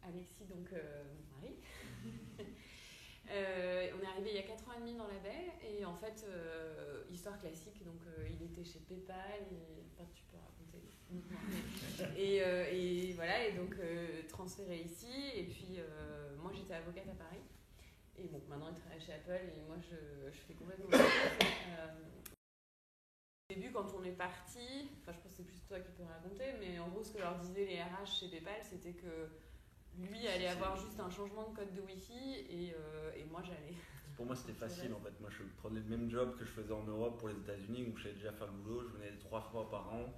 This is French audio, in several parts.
Alexis, donc mon mari. On est arrivé il y a 4 ans et demi dans la baie et en fait, histoire classique, donc il était chez PayPal, enfin tu peux raconter. Et voilà, et donc transféré ici, et puis moi j'étais avocate à Paris, et bon maintenant il travaille chez Apple et moi je fais complètement autre chose. Au début, quand on est parti, enfin je pense que c'est plus toi qui peux raconter, mais en gros ce que leur disaient les RH chez PayPal, c'était que lui allait avoir juste un changement de code de Wi-Fi et moi j'allais. Pour moi c'était facile en fait, moi je prenais le même job que je faisais en Europe pour les États-Unis où je savais déjà faire le boulot, je venais 3 fois par an,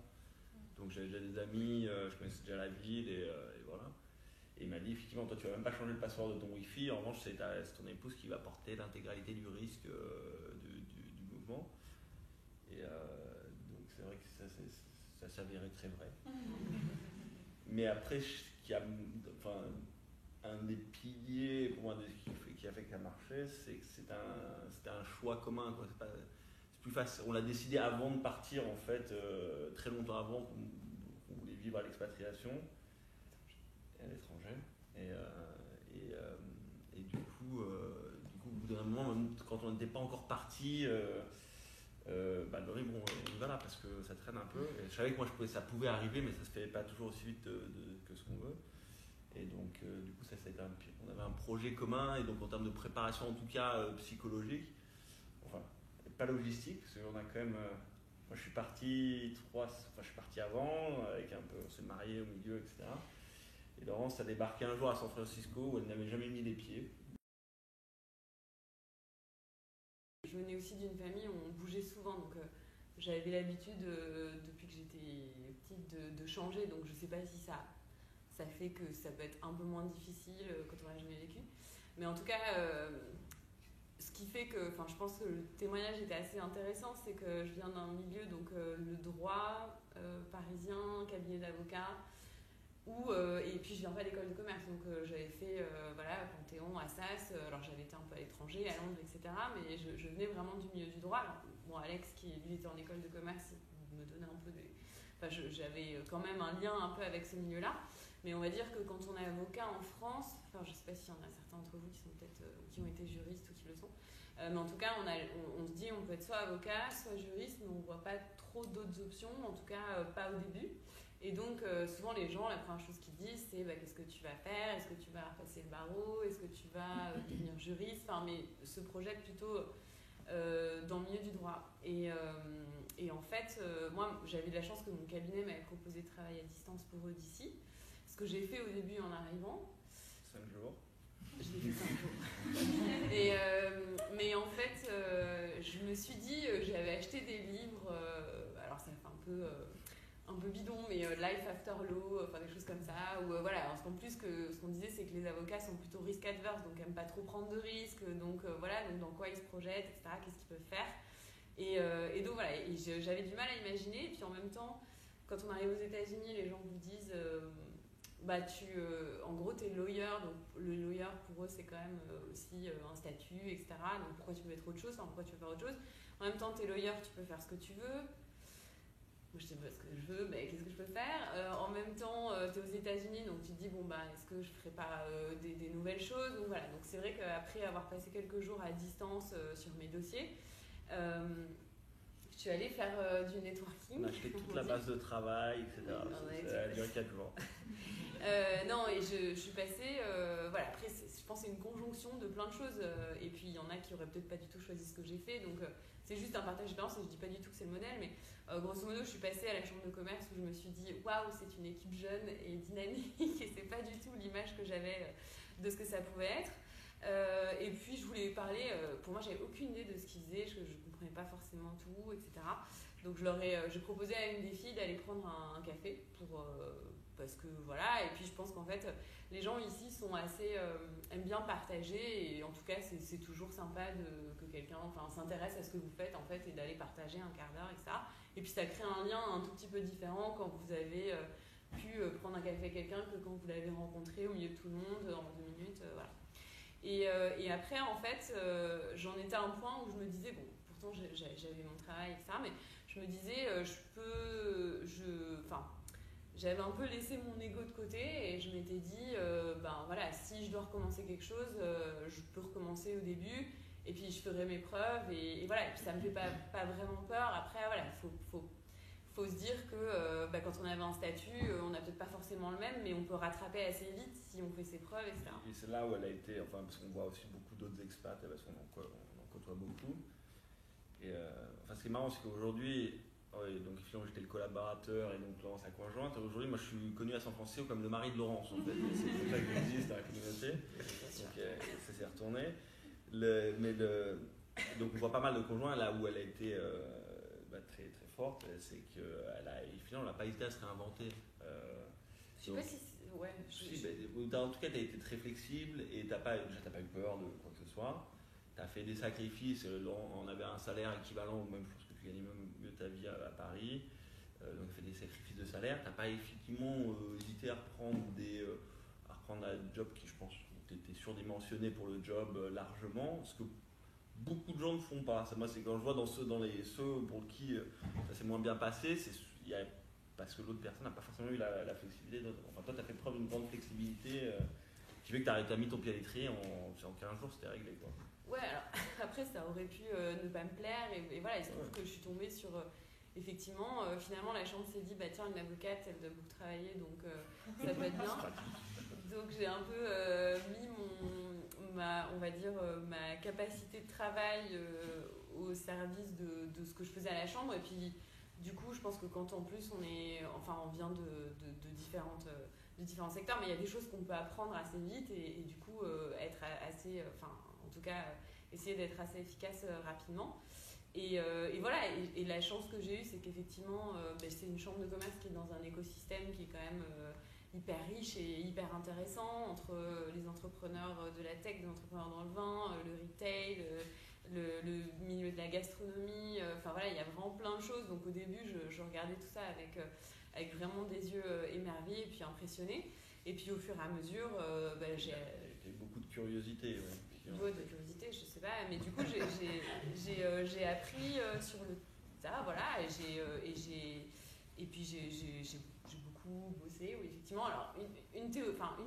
donc j'avais déjà des amis, je connaissais déjà la ville et voilà. Et il m'a dit effectivement toi tu vas même pas changer le password de ton Wi-Fi, en revanche c'est ton épouse qui va porter l'intégralité du risque du mouvement. Et donc c'est vrai que ça s'avérait très vrai. Mais après, un des piliers pour moi qui a fait que ça marchait, c'est que c'était un choix commun, quoi. C'est plus facile. On l'a décidé avant de partir, en fait, très longtemps avant qu'on voulait vivre à l'expatriation et à l'étranger. Et du coup, au bout d'un moment, même quand on n'était pas encore parti, Laurie, bon, on y va là parce que ça traîne un peu. Et je savais que moi, ça pouvait arriver, mais ça se fait pas toujours aussi vite que ce qu'on veut. Et donc, du coup, on avait un projet commun, et donc en termes de préparation, en tout cas psychologique, enfin, pas logistique, parce qu'on a quand même. Moi, je suis parti avant, avec un peu, on s'est marié au milieu, etc. Et Laurence a débarqué un jour à San Francisco où elle n'avait jamais mis les pieds. Je venais aussi d'une famille où on bougeait souvent, donc j'avais l'habitude depuis que j'étais petite de changer, donc je sais pas si ça fait que ça peut être un peu moins difficile quand on l'a jamais vécu. Mais en tout cas, ce qui fait que, enfin, je pense que le témoignage était assez intéressant, c'est que je viens d'un milieu, donc le droit parisien, cabinet d'avocat, et puis je viens pas d'école de commerce, donc j'avais fait Panthéon, Assas, alors j'avais été un peu à l'étranger, à Londres, etc. Mais je venais vraiment du milieu du droit. Alors, bon, Alex, qui lui était en école de commerce, il me donnait un peu des... Enfin, j'avais quand même un lien un peu avec ce milieu-là. Mais on va dire que quand on est avocat en France, enfin je sais pas s'il y en a certains d'entre vous qui sont peut-être qui ont été juristes ou qui le sont, mais en tout cas on se dit on peut être soit avocat, soit juriste, mais on voit pas trop d'autres options, en tout cas pas au début. Et donc souvent les gens, la première chose qu'ils disent c'est qu'est-ce que tu vas faire, est-ce que tu vas repasser le barreau, est-ce que tu vas devenir juriste, enfin mais se projettent plutôt dans le milieu du droit. Et en fait, moi j'avais de la chance que mon cabinet m'avait proposé de travailler à distance pour eux d'ici. Ce que j'ai fait au début en arrivant. 5 jours. Je l'ai fait 5 jours. Mais en fait, je me suis dit, j'avais acheté des livres, alors ça fait un peu bidon, mais Life After Law, enfin des choses comme ça. Où, voilà, parce qu'en plus, ce qu'on disait, c'est que les avocats sont plutôt risk-adverse, donc n'aiment pas trop prendre de risques, donc voilà, donc dans quoi ils se projettent, etc., qu'est-ce qu'ils peuvent faire. Et donc voilà, et j'avais du mal à imaginer, et puis en même temps, quand on arrive aux États-Unis, les gens vous disent en gros t'es lawyer, donc le lawyer pour eux c'est quand même aussi un statut, etc. Donc pourquoi tu peux être autre chose, pourquoi tu peux faire autre chose. En même temps t'es lawyer, tu peux faire ce que tu veux. Moi je sais pas ce que je veux, mais qu'est-ce que je peux faire. En même temps t'es aux États-Unis, donc tu te dis est-ce que je ferais pas des nouvelles choses. Donc voilà, donc c'est vrai qu'après avoir passé quelques jours à distance sur mes dossiers, je suis allée faire du networking. On a acheté toute la base de travail, etc. Ça a duré 4 jours. Non, et je suis passée... après, je pense que c'est une conjonction de plein de choses. Et puis, il y en a qui auraient peut-être pas du tout choisi ce que j'ai fait. Donc, c'est juste un partage d'expérience et je dis pas du tout que c'est le modèle. Mais grosso modo, je suis passée à la chambre de commerce où je me suis dit « Waouh, c'est une équipe jeune et dynamique. » Et c'est pas du tout l'image que j'avais de ce que ça pouvait être. Et puis je voulais parler, pour moi j'avais aucune idée de ce qu'ils faisaient, je comprenais pas forcément tout, etc. Donc je proposais à une des filles d'aller prendre un café parce que voilà, et puis je pense qu'en fait les gens ici sont aiment bien partager, et en tout cas c'est toujours sympa que quelqu'un s'intéresse à ce que vous faites en fait et d'aller partager un quart d'heure, etc. Et puis ça crée un lien un tout petit peu différent quand vous avez pu prendre un café avec quelqu'un que quand vous l'avez rencontré au milieu de tout le monde en 2 minutes, voilà. Et après, en fait, j'en étais à un point où je me disais, bon, pourtant j'avais mon travail, etc., mais je me disais, j'avais un peu laissé mon ego de côté et je m'étais dit, ben voilà, si je dois recommencer quelque chose, je peux recommencer au début et puis je ferai mes preuves et voilà, et puis ça me fait pas vraiment peur. Après, voilà, faut se dire que quand on avait un statut, on n'a peut-être pas forcément le même, mais on peut rattraper assez vite si on fait ses preuves, etc. Et c'est là où elle a été, enfin, parce qu'on voit aussi beaucoup d'autres expats, parce qu'on en côtoie beaucoup. Et enfin, ce qui est marrant, c'est qu'aujourd'hui, donc finalement j'étais le collaborateur et donc Laurence sa conjointe. Aujourd'hui, moi je suis connu à San Francisco comme le mari de Laurence, en fait. C'est comme ça que j'existe dans la communauté. Donc ça s'est retourné. Donc on voit pas mal de conjoints là où elle a été très très forte, c'est finalement elle n'a pas hésité à se réinventer. Je sais pas si en tout cas, tu as été très flexible et déjà t'as pas eu peur de quoi que ce soit. Tu as fait des sacrifices, on avait un salaire équivalent, ou même je pense que tu gagnais même mieux ta vie à Paris. Donc tu as fait des sacrifices de salaire. Tu n'as pas effectivement hésité à reprendre un job qui, je pense, tu étais surdimensionné pour le job largement. Ce que beaucoup de gens ne font pas. Moi, c'est quand je vois dans ceux pour qui ça s'est moins bien passé, parce que l'autre personne n'a pas forcément eu la flexibilité. Enfin, toi, tu as fait preuve d'une grande flexibilité qui fait que tu as mis ton pied à l'étrier en 15 jours, c'était réglé, quoi. Ouais, alors après, ça aurait pu ne pas me plaire. Et voilà, il se trouve que je suis tombée sur. Effectivement, finalement, la chambre s'est dit, bah tiens, une avocate, elle doit beaucoup travailler, donc ça peut être bien. Donc j'ai un peu mis ma capacité de travail au service de ce que je faisais à la chambre. Et puis, du coup, je pense que quand en plus on vient de différents secteurs, mais il y a des choses qu'on peut apprendre assez vite et du coup être assez, en tout cas, essayer d'être assez efficace rapidement. Et voilà, et la chance que j'ai eue, c'est qu'effectivement, c'est une chambre de commerce qui est dans un écosystème qui est quand même hyper riche et hyper intéressant entre les entrepreneurs de la tech, des entrepreneurs dans le vin, le retail, le milieu de la gastronomie. Enfin voilà, il y a vraiment plein de choses. Donc au début, je regardais tout ça avec vraiment des yeux émerveillés et puis impressionnés. Et puis au fur et à mesure, j'ai beaucoup de curiosité. Ouais, de curiosité, je sais pas, mais du coup j'ai appris sur le tas, voilà, et puis j'ai beaucoup bossé, oui, effectivement. Alors une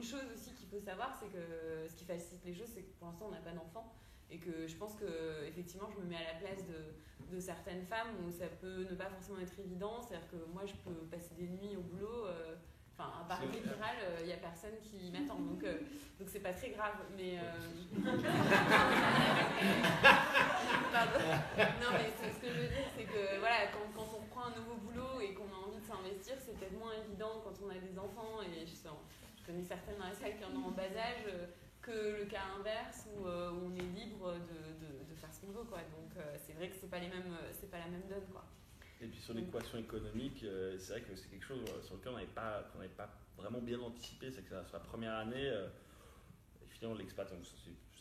chose aussi qu'il faut savoir, c'est que ce qui facilite les choses, c'est que pour l'instant on n'a pas d'enfant et que je pense que effectivement je me mets à la place de certaines femmes où ça peut ne pas forcément être évident, c'est-à-dire que moi je peux passer des nuits au boulot. À part pépiral, il n'y a personne qui m'attend, donc c'est pas très grave, mais... Pardon. Non, mais ce que je veux dire, c'est que voilà, quand on reprend un nouveau boulot et qu'on a envie de s'investir, c'est peut-être moins évident quand on a des enfants, et je connais certaines dans la salle qui en ont en bas âge, que le cas inverse où on est libre de faire ce qu'on veut, quoi. Donc c'est vrai que c'est pas la même donne, quoi. Et puis sur l'équation économique, c'est vrai que c'est quelque chose sur lequel on n'avait pas vraiment bien anticipé. C'est que sur la première année, finalement l'expat, ça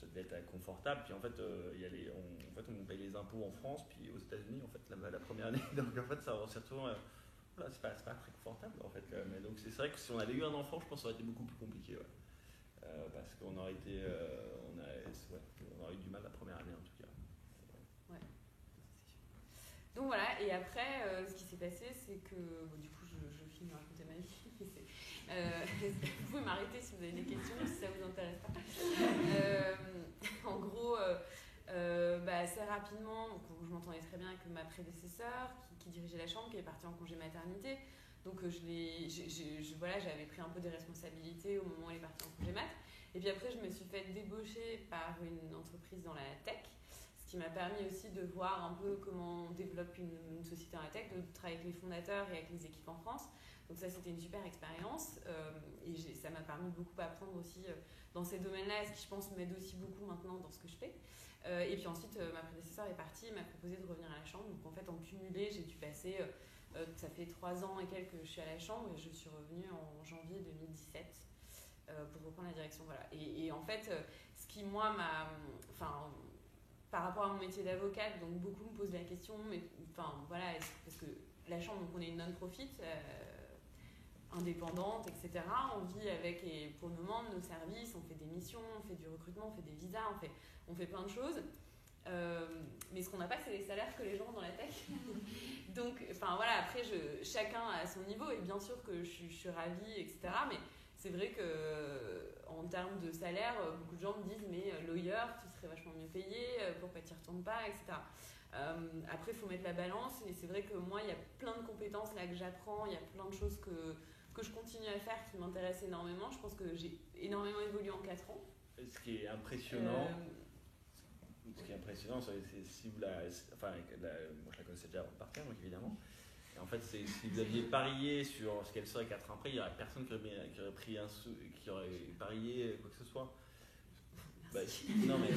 devait être confortable. Puis en fait, on paye les impôts en France, puis aux États-Unis, en fait, la première année. Donc en fait, ça s'y retourne. Voilà, c'est pas très confortable, en fait. Mais donc c'est vrai que si on avait eu un enfant, je pense que ça aurait été beaucoup plus compliqué. Ouais. Parce qu'on aurait été, on aurait eu du mal la première année en tout cas. Ouais. Donc voilà, et après, ce qui s'est passé, c'est que, du coup, je finis de raconter ma vie. Vous pouvez m'arrêter si vous avez des questions, si ça vous intéresse pas. En gros, assez rapidement, donc, je m'entendais très bien avec ma prédécesseur qui dirigeait la chambre, qui est partie en congé maternité. Donc j'avais pris un peu des responsabilités au moment où elle est partie en congé mat. Et puis après, je me suis fait débaucher par une entreprise dans la tech, ce qui m'a permis aussi de voir un peu comment on développe une société dans la tech, de travailler avec les fondateurs et avec les équipes en France. Donc ça, c'était une super expérience et ça m'a permis de beaucoup apprendre aussi dans ces domaines-là, ce qui, je pense, m'aide aussi beaucoup maintenant dans ce que je fais. Et puis ensuite, ma prédécesseur est partie et m'a proposé de revenir à la chambre. Donc en fait, en cumulé, j'ai dû passer, ça fait 3 ans et quelques que je suis à la chambre et je suis revenue en janvier 2017 pour reprendre la direction. Voilà. Et en fait, ce qui, moi, par rapport à mon métier d'avocate, donc beaucoup me posent la question, mais voilà, parce que la chambre, donc on est une non-profit, indépendante, etc. On vit avec, et pour le moment, nos services, on fait des missions, on fait du recrutement, on fait des visas, on fait plein de choses. Mais ce qu'on n'a pas, c'est les salaires que les gens ont dans la tech. Donc, enfin voilà, après, chacun à son niveau, et bien sûr que je suis ravie, etc. Mais c'est vrai qu'en termes de salaire, beaucoup de gens me disent, mais lawyer, tu serais vachement mieux payé, pourquoi tu n'y retournes pas, etc. Après, il faut mettre la balance, et c'est vrai que moi, il y a plein de compétences là que j'apprends, il y a plein de choses que je continue à faire qui m'intéressent énormément. Je pense que j'ai énormément évolué en 4 ans. Ce qui est impressionnant, c'est si vous enfin, moi je la connaissais déjà par cœur, donc évidemment. Et en fait, si vous aviez parié sur ce qu'elle serait 4 ans après, il n'y aurait personne qui aurait parié quoi que ce soit. Bah, non mais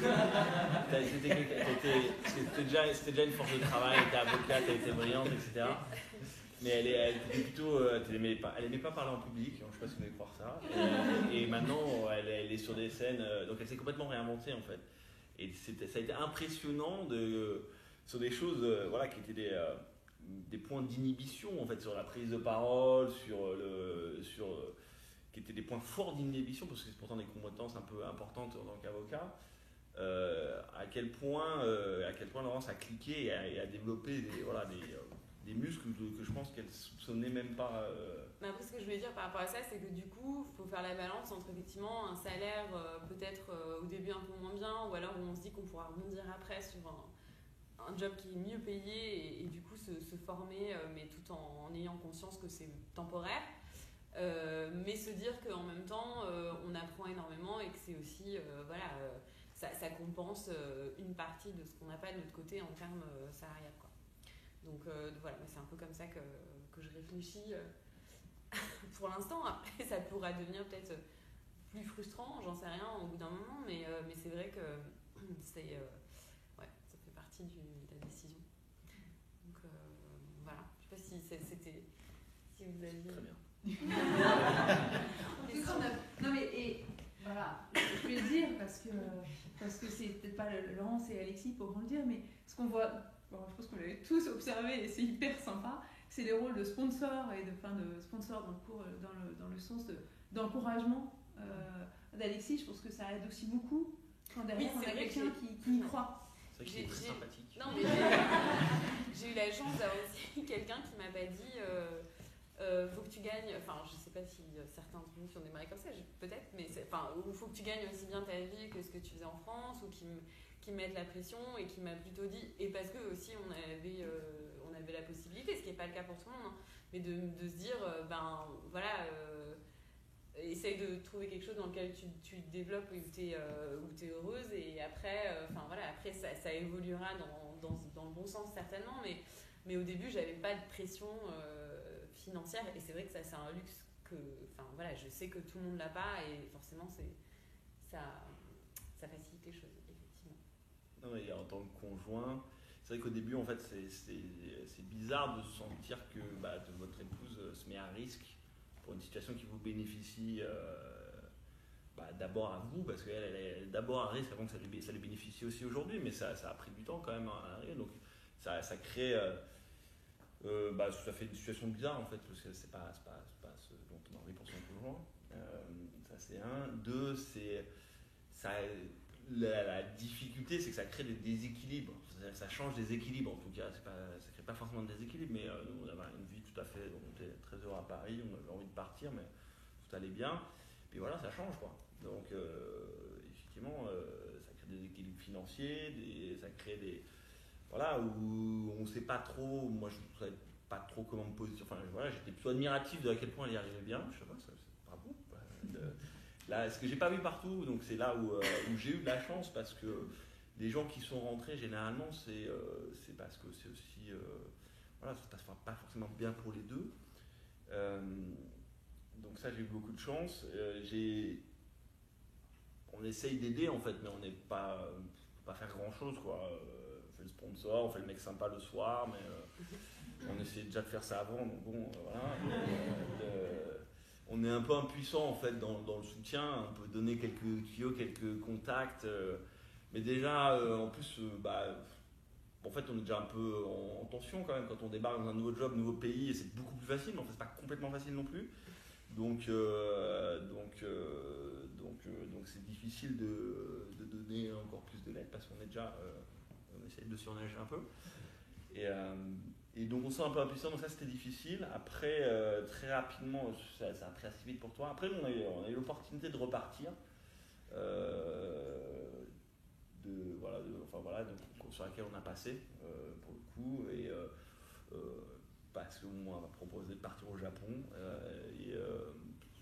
c'était déjà une force de travail, elle était avocate, elle était brillante, etc. Mais elle était plutôt, elle aimait pas parler en public, je ne sais pas si vous voulez croire ça. Et maintenant, elle est sur des scènes, donc elle s'est complètement réinventée en fait. Et ça a été impressionnant sur des choses voilà, qui étaient des points d'inhibition en fait, sur la prise de parole, qui étaient des points forts d'inhibition, parce que c'est pourtant des compétences un peu importantes en tant qu'avocat. À quel point Laurence a cliqué et a développé des muscles que je pense qu'elle ne soupçonnait même pas. Mais après, ce que je voulais dire par rapport à ça, c'est que du coup, il faut faire la balance entre effectivement un salaire peut-être au début un peu moins bien, ou alors où on se dit qu'on pourra rebondir après sur un job qui est mieux payé et du coup se former, mais tout en ayant conscience que c'est temporaire. Mais se dire qu'en même temps, on apprend énormément et que c'est aussi, ça compense une partie de ce qu'on n'a pas de notre côté en termes salariales, quoi. Donc voilà, c'est un peu comme ça que je réfléchis pour l'instant. Après, ça pourra devenir peut-être plus frustrant, j'en sais rien au bout d'un moment, mais c'est vrai que ça fait partie de la décision. Donc voilà, je sais pas si vous aviez... Très bien. Non mais et voilà, je vais le dire parce que c'est peut-être pas Laurence et Alexis pourront le dire, mais ce qu'on voit, bon, je pense qu'on l'avait tous observé et c'est hyper sympa, c'est les rôles de sponsor et de sponsor dans le sens d'encouragement d'Alexis. Je pense que ça aide aussi beaucoup quand derrière on a quelqu'un qui y croit. C'est vrai qu'il est très sympathique. Non mais j'ai eu la chance d'avoir aussi quelqu'un qui m'a pas dit faut que tu gagnes, enfin je sais pas si certains d'entre vous ont démarré comme ça, peut-être, mais il faut que tu gagnes aussi bien ta vie que ce que tu faisais en France, ou qui me mettent la pression, et qui m'a plutôt dit, et parce que aussi on avait la possibilité, ce qui n'est pas le cas pour tout le monde, hein, mais de se dire, essaye de trouver quelque chose dans lequel tu te développes, où tu es heureuse, et après, après ça évoluera dans le bon sens certainement, mais au début j'avais pas de pression financière, et c'est vrai que ça c'est un luxe que, je sais que tout le monde l'a pas, et forcément ça facilite les choses, effectivement. Non, mais en tant que conjoint, c'est vrai qu'au début en fait c'est bizarre de se sentir que votre épouse se met à risque pour une situation qui vous bénéficie d'abord à vous, parce qu'elle est d'abord à risque avant que ça lui bénéficie aussi aujourd'hui, mais ça a pris du temps quand même à arriver, donc ça crée ça fait une situation bizarre en fait, parce que c'est pas ce dont on a envie pour son conjoint. Ça c'est un. Deux, c'est la difficulté, c'est que ça crée des déséquilibres. Ça change des équilibres en tout cas. Ça crée pas forcément de déséquilibre, mais nous on avait une vie tout à fait, on était très heureux à Paris, on avait envie de partir, mais tout allait bien. Puis voilà, ça change quoi. Donc effectivement, ça crée des équilibres financiers, ça crée des où on ne sait pas trop, moi je ne savais pas trop comment me positionner, j'étais plutôt admiratif de à quel point elle y arrivait bien, je sais pas, bravo. Là, ce que j'ai pas vu partout, donc c'est là où j'ai eu de la chance, parce que les gens qui sont rentrés, généralement, c'est parce que c'est aussi, ça se passe pas forcément bien pour les deux. Donc ça, j'ai eu beaucoup de chance. On essaye d'aider en fait, mais on n'est pas, on peut pas faire grand chose quoi. On fait le sponsor, on fait le mec sympa le soir, mais on essaie déjà de faire ça avant, donc bon, voilà. On est un peu impuissant en fait dans le soutien, on peut donner quelques tuyaux, quelques contacts, mais déjà en plus, en fait on est déjà un peu en tension quand même quand on débarque dans un nouveau job, nouveau pays, et c'est beaucoup plus facile, mais en fait c'est pas complètement facile non plus. Donc c'est difficile de donner encore plus de l'aide parce qu'on est déjà on essaye de surnager un peu. Et donc on se sent un peu impuissant, donc ça c'était difficile. Après, très rapidement, ça a pris assez vite pour toi. Après, on a eu l'opportunité de repartir. Sur laquelle on a passé pour le coup. Parce que moi, on m'a proposé de partir au Japon.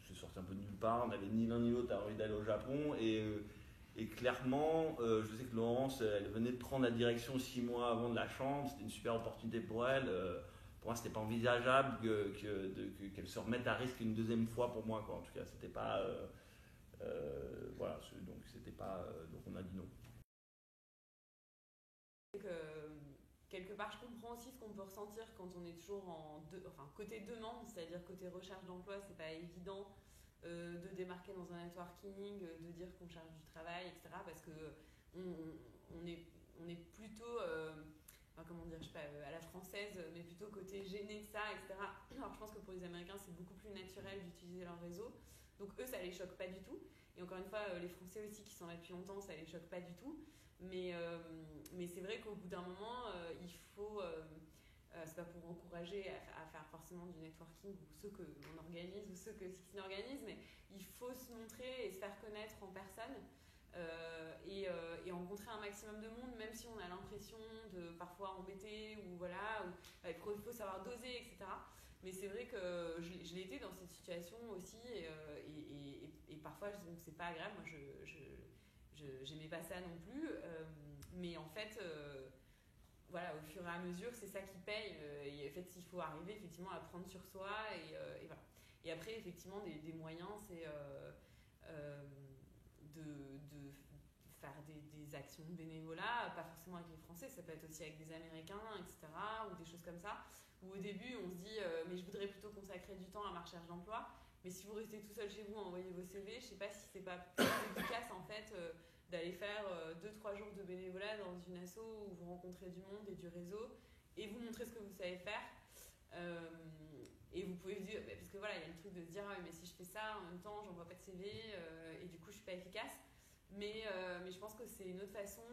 C'est sorti un peu de nulle part. On n'avait ni l'un ni l'autre envie d'aller au Japon. Et clairement, je sais que Laurence, elle venait de prendre la direction 6 mois avant de la chambre. C'était une super opportunité pour elle. Pour moi, c'était pas envisageable qu'elle se remette à risque une deuxième fois pour moi, quoi. En tout cas, c'était pas. Donc c'était pas. Donc on a dit non. Quelque part, je comprends aussi ce qu'on peut ressentir quand on est toujours côté demande, c'est-à-dire côté recherche d'emploi, c'est pas évident de démarquer dans un networking, de dire qu'on cherche du travail, etc. Parce que on est plutôt, à la française, mais plutôt côté gêné de ça, etc. Alors je pense que pour les Américains, c'est beaucoup plus naturel d'utiliser leur réseau. Donc eux, ça les choque pas du tout. Et encore une fois, les Français aussi qui sont là depuis longtemps, ça les choque pas du tout. Mais c'est vrai qu'au bout d'un moment, il faut, c'est pas pour encourager à faire forcément du networking ou ceux qu'on organise ou ceux que Sixteen organise, mais il faut se montrer et se faire connaître en personne et rencontrer un maximum de monde, même si on a l'impression de parfois embêter ou voilà, il faut savoir doser, etc. Mais c'est vrai que je l'ai été dans cette situation aussi et parfois c'est pas agréable. Moi, j'aimais pas ça non plus, mais en fait, au fur et à mesure, c'est ça qui paye. Et en fait, il faut arriver effectivement à prendre sur soi et voilà. Et après, effectivement, des moyens, c'est de faire des actions de bénévolat, pas forcément avec les Français, ça peut être aussi avec des Américains, etc., ou des choses comme ça, où au début, on se dit mais je voudrais plutôt consacrer du temps à ma recherche d'emploi, mais si vous restez tout seul chez vous à envoyer vos CV, je sais pas si c'est pas plus efficace en fait d'aller faire 2-3 jours de bénévolat dans une asso où vous rencontrez du monde et du réseau, et vous montrer ce que vous savez faire. Et vous pouvez dire, parce que voilà, il y a le truc de se dire, mais si je fais ça, en même temps, j'envoie pas de CV, et du coup, je suis pas efficace. Mais je pense que c'est une autre façon.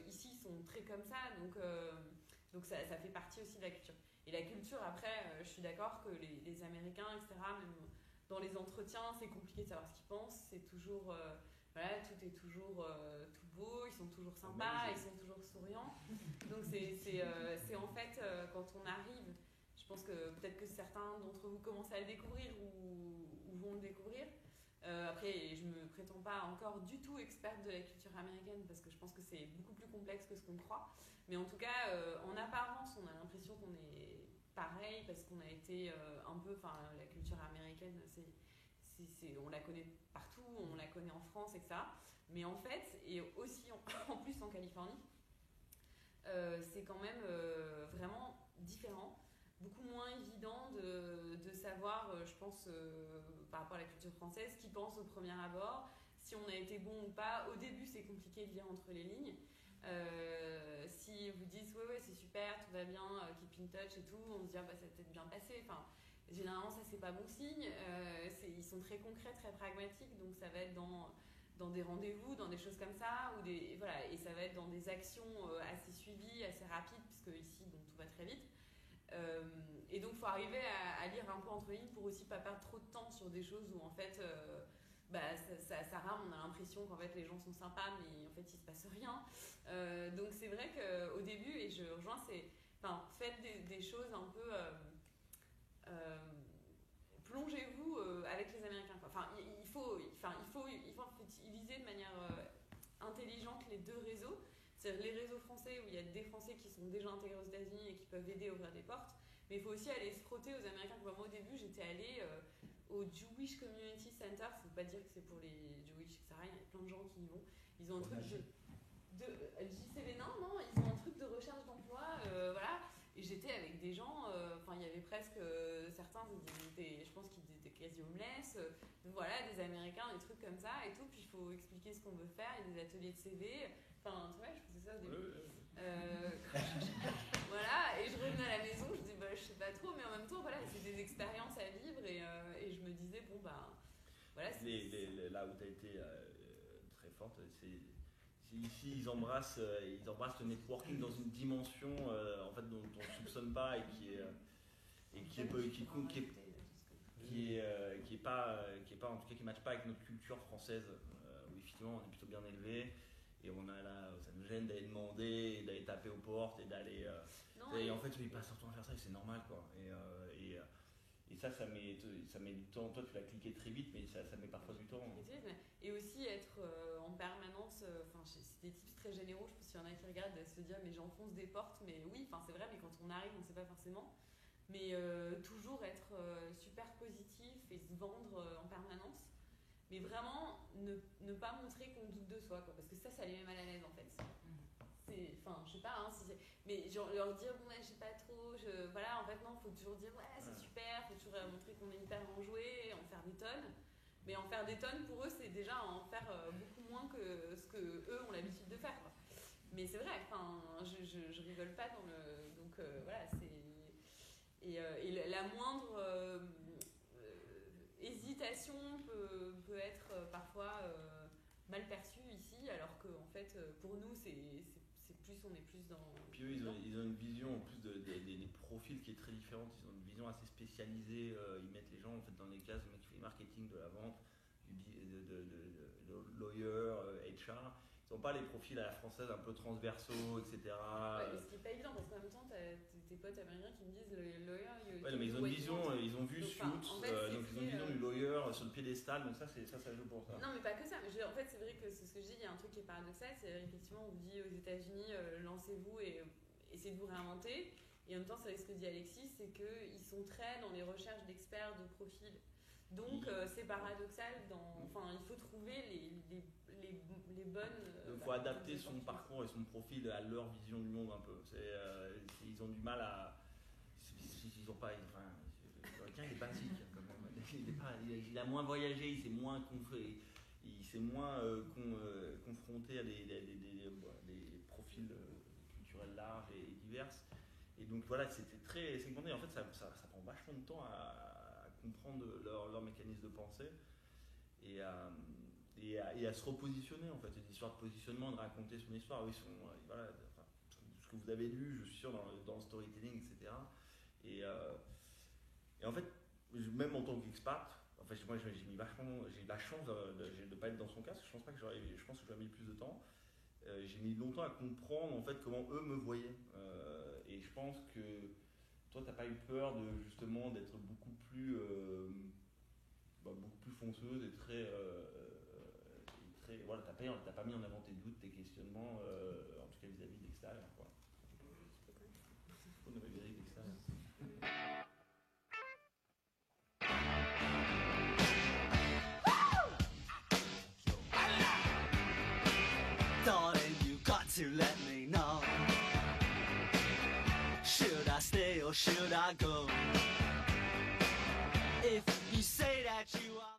Ici, ils sont très comme ça, donc ça fait partie aussi de la culture. Et la culture, après, je suis d'accord que les Américains, etc., même dans les entretiens, c'est compliqué de savoir ce qu'ils pensent. C'est toujours, tout est toujours tout beau, ils sont toujours sympas, ils sont toujours souriants. Donc c'est en fait, quand on arrive, je pense que peut-être que certains d'entre vous commencent à le découvrir ou vont le découvrir. Après, je ne me prétends pas encore du tout experte de la culture américaine parce que je pense que c'est beaucoup plus complexe que ce qu'on croit. Mais en tout cas, en apparence, on a l'impression qu'on est pareil parce qu'on a été un peu... Enfin, la culture américaine, on la connaît partout, on la connaît en France, etc. Mais en fait, et aussi en plus en Californie, c'est quand même vraiment différent. Beaucoup moins évident de savoir, je pense, par rapport à la culture française, qui pense au premier abord, si on a été bon ou pas. Au début, c'est compliqué de lire entre les lignes. Si vous dites, ouais, c'est super, tout va bien, keep in touch et tout, on se dit, ça va peut-être bien passer. Enfin, généralement, ça, c'est pas bon signe. Ils sont très concrets, très pragmatiques, donc ça va être dans des rendez-vous, dans des choses comme ça, et ça va être dans des actions assez suivies, assez rapides, puisque ici, donc, tout va très vite. Et donc il faut arriver à lire un peu entre lignes pour aussi pas perdre trop de temps sur des choses où en fait ça rame, on a l'impression qu'en fait les gens sont sympas mais en fait il se passe rien. Donc c'est vrai qu'au début, et je rejoins, faites des choses un peu plongez-vous avec les Américains, quoi. Enfin, il faut utiliser de manière intelligente les deux réseaux. C'est-à-dire les réseaux français où il y a des Français qui sont déjà intégrés aux États-Unis et qui peuvent aider à ouvrir des portes. Mais il faut aussi aller se frotter aux Américains. Moi, au début, j'étais allée au Jewish Community Center. Il ne faut pas dire que c'est pour les Jewish, etc. Il y a plein de gens qui y vont. Ils ont un truc de JCV, non, ils ont un truc de recherche d'emploi, voilà. Et j'étais avec des gens, il y avait presque certains, je pense qu'ils étaient quasi homeless, voilà, des Américains, des trucs comme ça et tout. Puis il faut expliquer ce qu'on veut faire, il y a des ateliers de CV. Enfin, je faisais ça au début. Voilà, et je revenais à la maison, je dis, je sais pas trop, mais en même temps, voilà, c'est des expériences à vivre et je me disais, voilà. Là où tu as été très forte, c'est ici, ils embrassent le networking dans une dimension en fait, dont on ne soupçonne pas et qui est pas en tout cas qui matche pas avec notre culture française où effectivement on est plutôt bien élevé et ça nous gêne d'aller demander, d'aller taper aux portes et d'aller et en fait ils passent leur temps à faire ça et c'est normal quoi et ça met du temps. Toi tu l'as cliqué très vite mais ça met parfois du temps. Et aussi être en permanence, c'est des tips très généraux, je pense qu'il y en a qui regardent et se dire mais j'enfonce des portes, mais oui, c'est vrai, mais quand on arrive on ne sait pas forcément. Mais toujours être super positif et se vendre en permanence. Mais vraiment, ne pas montrer qu'on doute de soi, quoi, parce que ça les met mal à l'aise en fait. Je sais pas, mais genre, leur dire, bon, ouais, je sais pas trop, voilà, en fait, non, faut toujours dire, ouais, c'est super, faut toujours montrer qu'on est hyper enjoué, en faire des tonnes. Mais en faire des tonnes, pour eux, c'est déjà en faire beaucoup moins que ce qu'eux ont l'habitude de faire, quoi. Mais c'est vrai, je rigole pas dans le. Donc voilà, c'est. Et la moindre hésitation peut être parfois mal perçue ici, alors qu'en fait, pour nous, on est plus dans... Puis eux, ils ont une vision, en plus des profils qui est très différente. Ils ont une vision assez spécialisée. Ils mettent les gens en fait, dans les cases, le mec qui fait le marketing, de la vente, de lawyer, HR. Ils n'ont pas les profils à la française un peu transversaux, etc. Ouais, ce qui n'est pas évident parce qu'en même temps, t'as tes potes américains qui me disent le lawyer. Ouais, mais ils ont une vision, ils ont vu Suits, donc ils ont une vision du lawyer sur le piédestal, donc ça joue pour ça. Non, mais pas que ça. Mais en fait, c'est vrai que c'est ce que je dis, il y a un truc qui est paradoxal, c'est effectivement, on vous dit aux États-Unis, lancez-vous et essayez de vous réinventer. Et en même temps, c'est ce que dit Alexis, c'est qu'ils sont très dans les recherches d'experts de profils. Donc c'est paradoxal, il faut trouver les bonnes... Il faut adapter son parcours et son profil à leur vision du monde un peu. Ils ont du mal à... Ils ont pas... Quelqu'un est basique quand même. Il a moins voyagé, il s'est moins confronté à des profils culturels larges et divers. Et donc voilà, c'était très segmenté. En fait, ça prend vachement de temps à comprendre leur mécanisme de pensée et à se repositionner en fait. C'est une histoire de positionnement, de raconter son histoire. Oui, ce que vous avez lu, je suis sûr, dans le storytelling, etc. Et en fait, même en tant qu'expat, en fait, moi j'ai eu la chance de ne pas être dans son cas, parce que je pense que j'aurais mis plus de temps. J'ai mis longtemps à comprendre en fait comment eux me voyaient. Et je pense que toi, t'as pas eu peur justement d'être beaucoup plus fonceuse et très voilà, t'as pas mis en avant tes doutes, tes questionnements, en tout cas vis-à-vis de l'extérieur, quoi. On avait vis-à-vis de l'extérieur. Darling, you got to let me know. Should I stay or should I go? If you say that you are